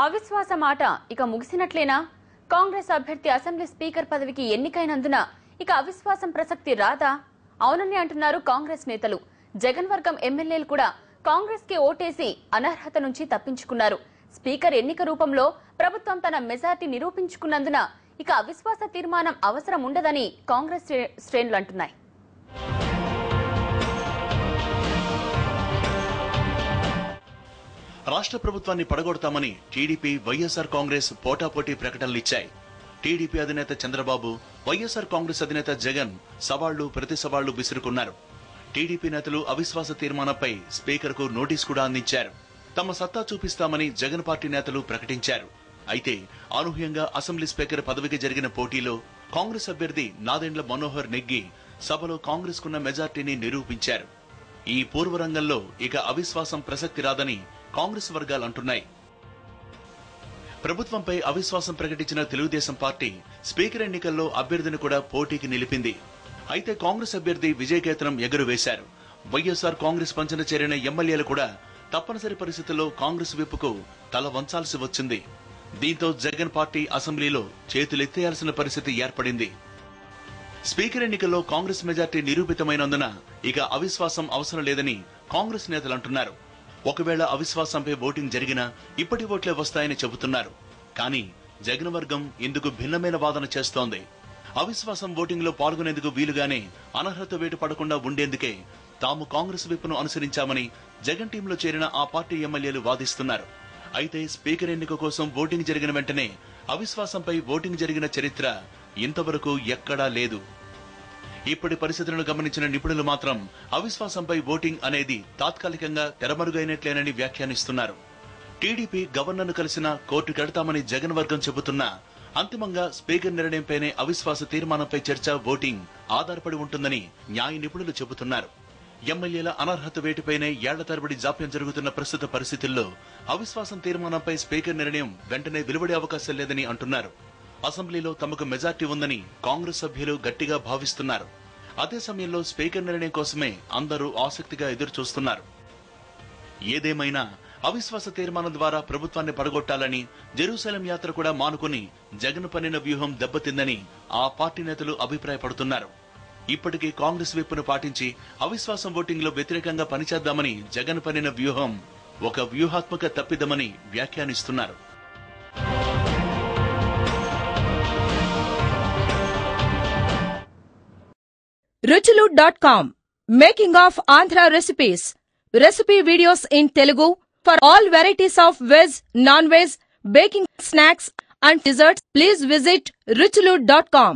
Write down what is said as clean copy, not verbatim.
అవిశ్వాస మాట ఇక ముగిసినట్లేనా? కాంగ్రెస్ అభ్యర్థి అసెంబ్లీ స్పీకర్ పదవికి ఎన్నికైనందున ఇక అవిశ్వాసం ప్రసక్తి రాదా? అవునని అంటున్నారు కాంగ్రెస్ నేతలు. జగన్ వర్గం ఎమ్మెల్యేలు కూడా కాంగ్రెస్ కి ఓటేసి అనర్హత నుంచి తప్పించుకున్నారు. స్పీకర్ ఎన్నిక రూపంలో ప్రభుత్వం తన మెజార్టీ నిరూపించుకున్నందున ఇక అవిశ్వాస తీర్మానం అవసరం ఉండదని కాంగ్రెస్ శ్రేణులు అంటున్నాయి. రాష్ట్ర ప్రభుత్వాన్ని పడగొడతామని టీడీపీ, వైఎస్ఆర్ కాంగ్రెస్ పోటాపోటీ ప్రకటనలు ఇచ్చాయి. టీడీపీ అధినేత చంద్రబాబు, వైఎస్ఆర్ కాంగ్రెస్ అధినేత జగన్ సవాళ్లు ప్రతి సవాళ్లు విసురుకున్నారు. టీడీపీ నేతలు అవిశ్వాస తీర్మానంపై స్పీకర్ కు నోటీస్ కూడా అందించారు. తమ సత్తా చూపిస్తామని జగన్ పార్టీ నేతలు ప్రకటించారు. అయితే అనూహ్యంగా అసెంబ్లీ స్పీకర్ పదవికి జరిగిన పోటీలో కాంగ్రెస్ అభ్యర్థి నాదెండ్ల మనోహర్ నెగ్గి సభలో కాంగ్రెస్ కున్న మెజార్టీని నిరూపించారు. ఈ పూర్వరంగంలో ఇక అవిశ్వాసం ప్రసక్తి రాదని కాంగ్రెస్ వర్గాలు అంటున్నాయి. ప్రభుత్వంపై అవిశ్వాసం ప్రకటించిన తెలుగుదేశం పార్టీ స్పీకర్ ఎన్నికల్లో అభ్యర్థిని కూడా పోటీకి నిలిపింది. అయితే కాంగ్రెస్ అభ్యర్థి విజయకేతనం ఎగురవేశారు. వైఎస్ఆర్ కాంగ్రెస్ పంచన చేరిన ఎమ్మెల్యేలు కూడా తప్పనిసరి పరిస్థితుల్లో కాంగ్రెస్ వైపుకు తల వంచాల్సి వచ్చింది. దీంతో జగన్ పార్టీ అసెంబ్లీలో చేతులెత్తేయాల్సిన పరిస్థితి ఏర్పడింది. స్పీకర్ ఎన్నికల్లో కాంగ్రెస్ మెజార్టీ నిరూపితమైనందున ఇక అవిశ్వాసం అవసరం లేదని కాంగ్రెస్ నేతలు అంటున్నారు. ఒకవేళ అవిశ్వాసంపై ఓటింగ్ జరిగినా ఇప్పటి ఓట్లే వస్తాయని చెబుతున్నారు. కానీ జగన్ వర్గం ఇందుకు భిన్నమైన వాదన చేస్తోంది. అవిశ్వాసం ఓటింగ్ లో పాల్గొనేందుకు వీలుగానే అనర్హత వేటు పడకుండా ఉండేందుకే తాము కాంగ్రెస్ వైపును అనుసరించామని జగన్ టీంలో చేరిన ఆ పార్టీ ఎమ్మెల్యేలు వాదిస్తున్నారు. అయితే స్పీకర్ ఎన్నిక కోసం ఓటింగ్ జరిగిన వెంటనే అవిశ్వాసంపై ఓటింగ్ జరిగిన చరిత్ర ఇంతవరకు ఎక్కడా లేదు. ఇప్పటి పరిస్థితులను గమనించిన నిపుణులు మాత్రం అవిశ్వాసంపై ఓటింగ్ అనేది తాత్కాలికంగా తెరమరుగైనట్లేనని వ్యాఖ్యానిస్తున్నారు. టీడీపీ గవర్నర్ను కలిసిన కోర్టుకెడతామని జగన్ వర్గం చెబుతున్నా అంతిమంగా స్పీకర్ నిర్ణయంపైనే అవిశ్వాస తీర్మానంపై చర్చ, ఓటింగ్ ఆధారపడి ఉంటుందని న్యాయ నిపుణులు చెబుతున్నారు. ఎమ్మెల్యేల అనర్హత వేటుపైనే ఏళ్ల తరబడి జాప్యం జరుగుతున్న ప్రస్తుత పరిస్థితుల్లో అవిశ్వాసం తీర్మానంపై స్పీకర్ నిర్ణయం వెంటనే వెలువడే అవకాశం లేదని అంటున్నారు. అసెంబ్లీలో తమకు మెజార్టీ ఉందని కాంగ్రెస్ సభ్యులు గట్టిగా భావిస్తున్నారు. అదే సమయంలో స్పీకర్ నిర్ణయం కోసమే అందరూ ఆసక్తిగా ఎదురు చూస్తున్నారు. ఏదేమైనా అవిశ్వాస తీర్మానం ద్వారా ప్రభుత్వాన్ని పడగొట్టాలని జెరూసలేం యాత్ర కూడా మానుకుని జగన్ పన్నిన వ్యూహం దెబ్బతిందని ఆ పార్టీ నేతలు అభిప్రాయపడుతున్నారు. ఇప్పటికీ కాంగ్రెస్ వైపును పాటించి అవిశ్వాసం ఓటింగ్ లో వ్యతిరేకంగా పనిచేద్దామని జగన్ పన్నిన వ్యూహం ఒక వ్యూహాత్మక తప్పిదమని వ్యాఖ్యానిస్తున్నారు. Ruchulu.com Making of Andhra Recipes. Recipe videos in Telugu for all varieties of veg, non-veg, baking snacks and desserts. Please visit Ruchulu.com.